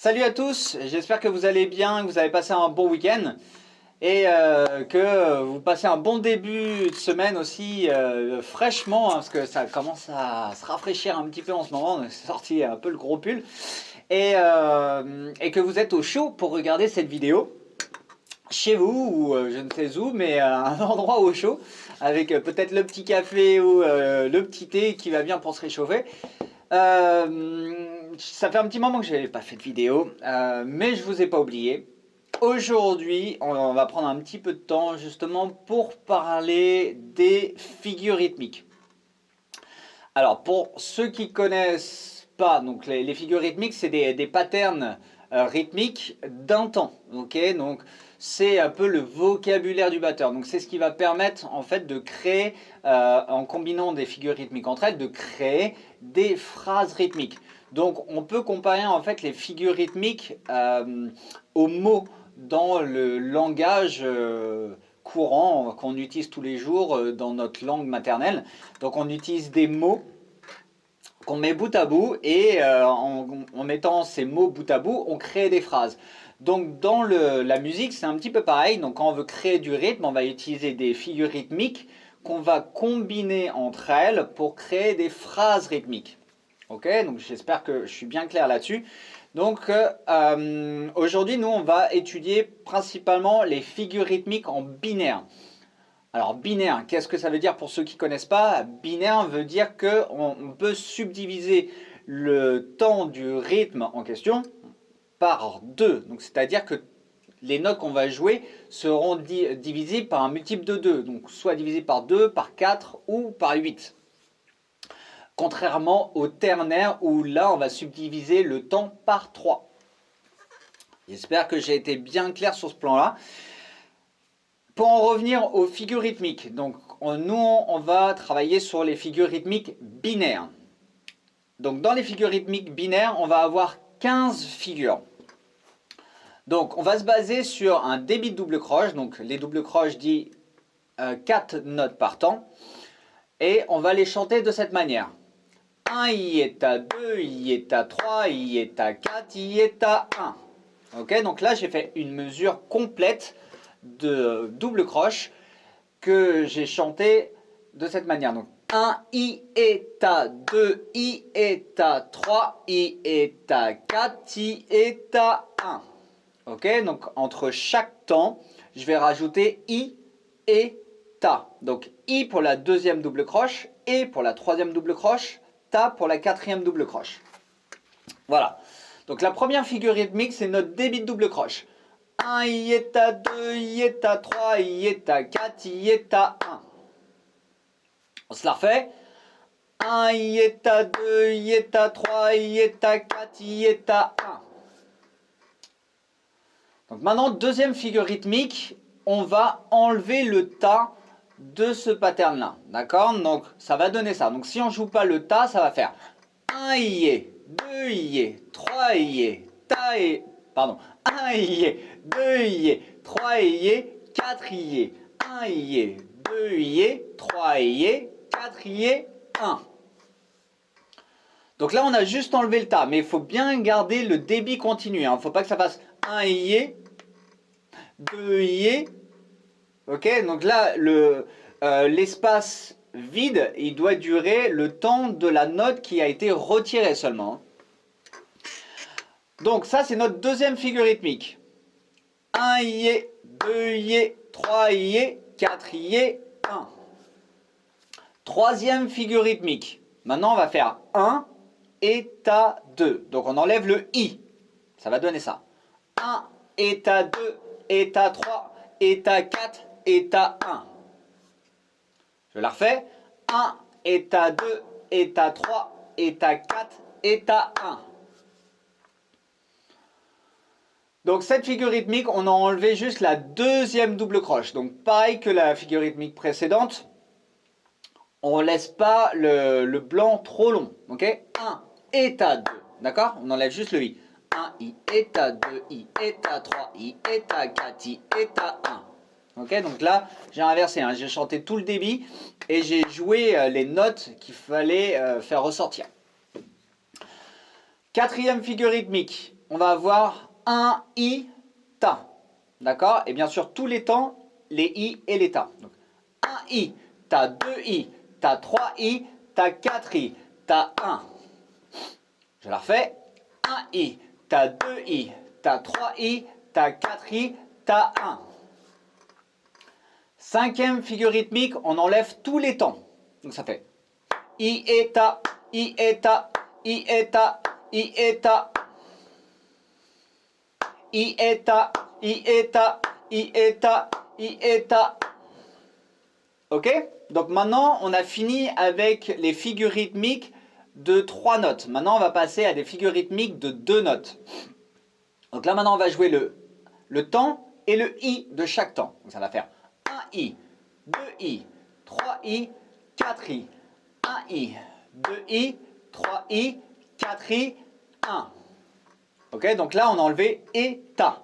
Salut à tous, j'espère que vous allez bien, que vous avez passé un bon week-end et que vous passez un bon début de semaine aussi fraîchement, hein, parce que ça commence à se rafraîchir un petit peu en ce moment, on est sorti un peu le gros pull et que vous êtes au chaud pour regarder cette vidéo chez vous ou je ne sais où, mais à un endroit au chaud avec peut-être le petit café ou le petit thé qui va bien pour se réchauffer. Ça fait un petit moment que je n'avais pas fait de vidéo, mais je vous ai pas oublié. Aujourd'hui, on va prendre un petit peu de temps justement pour parler des figures rythmiques. Alors pour ceux qui connaissent pas, donc les figures rythmiques, c'est des patterns rythmiques d'un temps. Ok, donc c'est un peu le vocabulaire du batteur. Donc c'est ce qui va permettre en fait de créer, en combinant des figures rythmiques entre elles, de créer des phrases rythmiques. Donc on peut comparer en fait les figures rythmiques aux mots dans le langage courant qu'on utilise tous les jours dans notre langue maternelle. Donc on utilise des mots qu'on met bout à bout et en mettant ces mots bout à bout, on crée des phrases. Donc dans la musique, c'est un petit peu pareil. Donc quand on veut créer du rythme, on va utiliser des figures rythmiques qu'on va combiner entre elles pour créer des phrases rythmiques. Ok, donc j'espère que je suis bien clair là-dessus. Donc aujourd'hui, nous, on va étudier principalement les figures rythmiques en binaire. Alors binaire, qu'est-ce que ça veut dire pour ceux qui ne connaissent pas? Binaire veut dire qu'on peut subdiviser le temps du rythme en question par 2. Donc c'est-à-dire que les notes qu'on va jouer seront divisées par un multiple de 2. Donc soit divisé par 2, par 4 ou par 8. Contrairement au ternaire où là on va subdiviser le temps par 3. J'espère que j'ai été bien clair sur ce plan-là. Pour en revenir aux figures rythmiques, donc nous on va travailler sur les figures rythmiques binaires. Donc dans les figures rythmiques binaires, on va avoir 15 figures. Donc on va se baser sur un débit de double croche, donc les doubles croches dit 4 notes par temps, et on va les chanter de cette manière. 1 iéta, 2 iéta, 3 iéta, 4 iéta, 1. Ok, donc là j'ai fait une mesure complète de double croche que j'ai chanté de cette manière. Donc 1 iéta, 2 iéta, 3 iéta, 4 iéta, 1. Ok, donc entre chaque temps, je vais rajouter i et ta. Donc i pour la deuxième double croche, et pour la troisième double croche, ta pour la quatrième double croche. Voilà. Donc la première figure rythmique, c'est notre débit de double croche. 1 iéta, 2 iéta, 3 iéta, 4 iéta, 1. On se la refait. 1 iéta, 2 iéta, 3 iéta, 4 iéta, 1. Donc maintenant, deuxième figure rythmique, on va enlever le ta de ce pattern-là. D'accord? Donc ça va donner ça. Donc si on ne joue pas le ta, ça va faire 1 ié, 2 ié, 3 ié, ta et... Pardon. 1 ié, 2 ié, 3 ié, 4 ié, 1 ié, 2 ié, 3 ié, 4 ié, 1. Donc là, on a juste enlevé le ta, mais il faut bien garder le débit continu. Il ne faut pas que ça fasse 1 ié, 2 ié. Ok, donc là, l'espace vide, il doit durer le temps de la note qui a été retirée seulement. Donc ça, c'est notre deuxième figure rythmique. 1 ié, 2 ié, 3 ié, 4 ié, 1. Troisième figure rythmique. Maintenant, on va faire 1 et ta 2. Donc on enlève le i. Ça va donner ça. 1 et ta 2 et ta 3 et ta 4 et ta 1. Je la refais. 1 et ta 2 et ta 3 et ta 4 et ta 1. Donc cette figure rythmique, on a enlevé juste la deuxième double croche. Donc pareil que la figure rythmique précédente, on ne laisse pas le blanc trop long. Ok, 1 et ta 2. D'accord? On enlève juste le i. 1 i et ta 2 i et ta 3 i et ta 4 i et ta 1. Ok, donc là j'ai inversé, hein. J'ai chanté tout le débit et j'ai joué les notes qu'il fallait faire ressortir. Quatrième figure rythmique. on va avoir un I, ta. D'accord? Et bien sûr, tous les temps, les I et les ta. Donc, un I, ta 2 I, ta 3 I, ta 4 I, ta 1. Je la refais. Un I, ta 2 I, ta 3 I, ta 4 I, ta 1. Cinquième figure rythmique, on enlève tous les temps. Donc ça fait I et ta, I et ta, I et ta, I et ta, I et ta, I et ta, I et ta, I et ta. Ok? Donc maintenant, on a fini avec les figures rythmiques de 3 notes. Maintenant, on va passer à des figures rythmiques de 2 notes. Donc là, maintenant, on va jouer le temps et le I de chaque temps. Donc ça va faire 1 I, 2 I, 3 I, 4 I, 1 I, 2 I, 3 I, 4 I, 1. Ok, donc là, on a enlevé eta.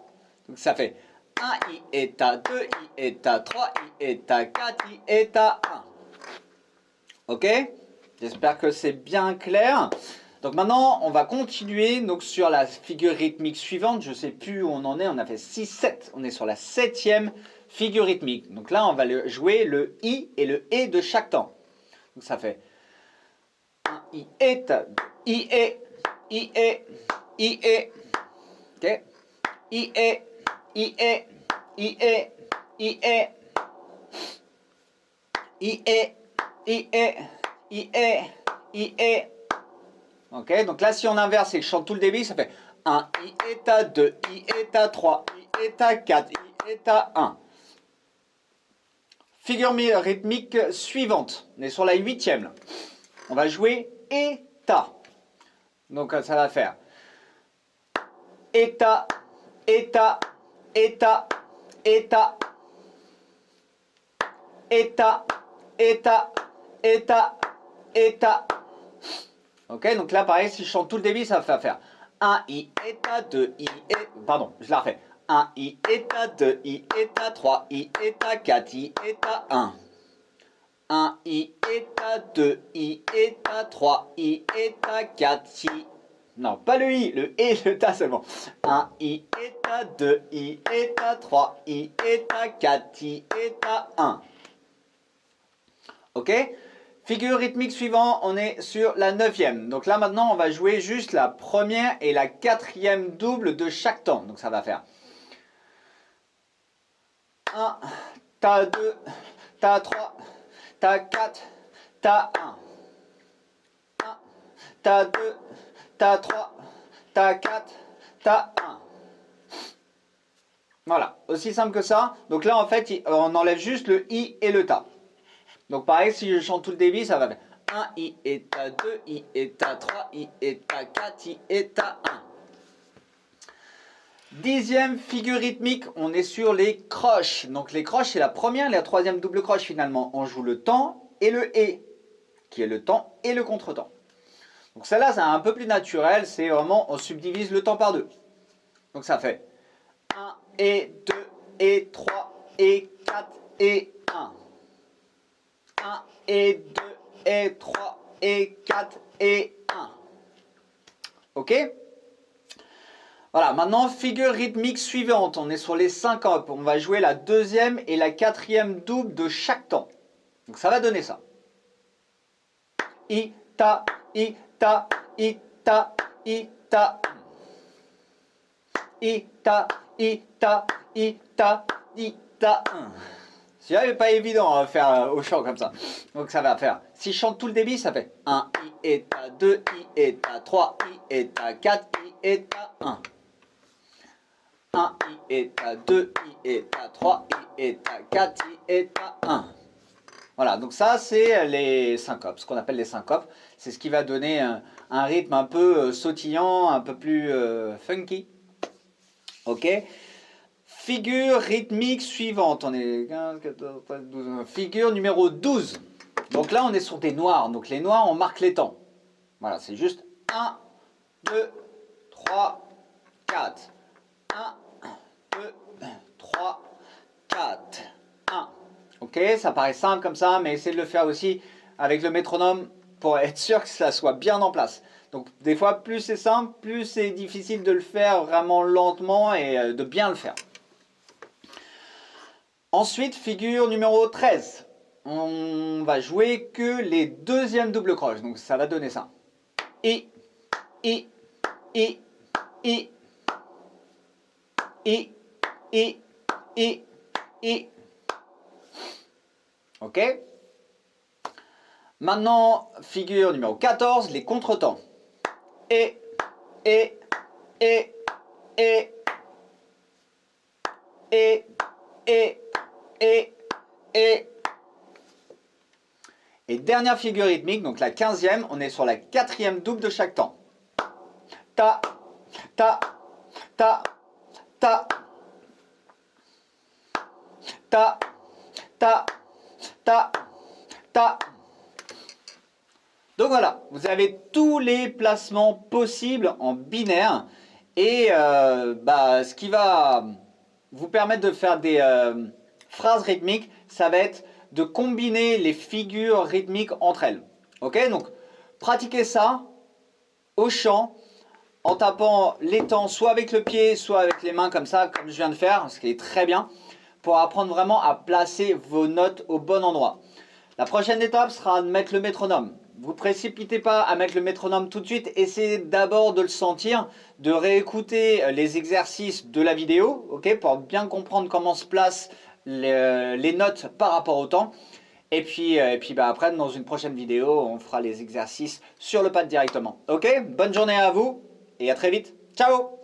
Donc ça fait 1 I eta, 2 I eta, 3 I eta, 4 I eta, 1. Ok, j'espère que c'est bien clair. Donc maintenant, on va continuer donc, sur la figure rythmique suivante. Je ne sais plus où on en est. On a fait 6, 7. On est sur la 7e figure rythmique. Donc là, on va jouer le I et le E de chaque temps. Donc ça fait 1 I et, I et, I et, I et. Ok. I et, I et, I et, I et. I et, I et, I et, I et. Ok, donc là, si on inverse et que je chante tout le débit, ça fait 1 I eta 2 I eta 3 I eta 4 I eta 1. Figure rythmique suivante. On est sur la 8e. On va jouer eta. Donc ça va faire eta, eta, eta, eta, eta, eta, eta, eta. Ok, donc là pareil, si je chante tout le débit, ça va faire 1 I eta 2 I et... Pardon, je la refais. 1 I eta 2 I eta 3 I eta 4 I eta 1. 1 I eta 2 I eta 3 I eta 4 I... Non, pas le I, le E, le ta seulement. 1 I eta 2 I eta 3 I eta 4 I eta 1. Ok? Figure rythmique suivante, on est sur la 9e. Donc là maintenant, on va jouer juste la première et la 4e double de chaque temps. Donc ça va faire 1, ta 2, ta 3, ta 4, ta 1. 1, ta 2, ta 3, ta 4, ta 1. Voilà, aussi simple que ça. Donc là en fait, on enlève juste le I et le ta. Donc pareil, si je chante tout le débit, ça va faire 1 I eta 2 I eta 3 I eta 4 I eta 1. 10e figure rythmique, on est sur les croches. Donc les croches, c'est la première et la 3e double croche finalement. On joue le temps et le et, qui est le temps et le contre-temps. Donc celle-là, c'est un peu plus naturel, c'est vraiment, on subdivise le temps par deux. Donc ça fait 1 et 2 et 3 et 4 et 1. 1 et 2 et 3 et 4 et 1. Ok? Voilà, maintenant figure rythmique suivante. On est sur les syncopes. On va jouer la 2e et la 4e double de chaque temps. Donc ça va donner ça. I, ta, I, ta, I, ta, I, ta. I, ta, I, ta, I, ta, I, ta. Celui-là n'est pas évident à faire au chant comme ça. Donc ça va faire, si je chante tout le débit, ça fait 1 I eta 2 I eta 3 I eta 4 I eta 1. 1 I eta 2 I eta 3 I eta 4 I eta 1. Voilà, donc ça c'est les syncopes, ce qu'on appelle les syncopes. C'est ce qui va donner un rythme un peu sautillant, un peu plus funky. Ok? Figure rythmique suivante, on est 15, 14, 13, 12, figure numéro 12. Donc là on est sur des noirs, donc les noirs on marque les temps. Voilà, c'est juste 1, 2, 3, 4. 1, 2, 3, 4, 1. Ok, ça paraît simple comme ça, mais essayez de le faire aussi avec le métronome pour être sûr que ça soit bien en place. Donc des fois, plus c'est simple, plus c'est difficile de le faire vraiment lentement et de bien le faire. Ensuite, figure numéro 13. On va jouer que les deuxièmes doubles croches. Donc ça va donner ça. Et. Ok. Maintenant, figure numéro 14, les contretemps. Et. Et dernière figure rythmique, donc la 15e, on est sur la 4e double de chaque temps. Ta, ta, ta, ta, ta, ta, ta, ta. Donc voilà, vous avez tous les placements possibles en binaire et ce qui va vous permettre de faire des phrases rythmiques, ça va être de combiner les figures rythmiques entre elles. Ok, donc pratiquez ça au chant en tapant les temps soit avec le pied, soit avec les mains comme ça, comme je viens de faire, ce qui est très bien, pour apprendre vraiment à placer vos notes au bon endroit. La prochaine étape sera de mettre le métronome. Vous ne précipitez pas à mettre le métronome tout de suite, essayez d'abord de le sentir, de réécouter les exercices de la vidéo, ok, pour bien comprendre comment se placent les notes par rapport au temps. Et puis après, dans une prochaine vidéo, on fera les exercices sur le pad directement. Ok, bonne journée à vous et à très vite. Ciao!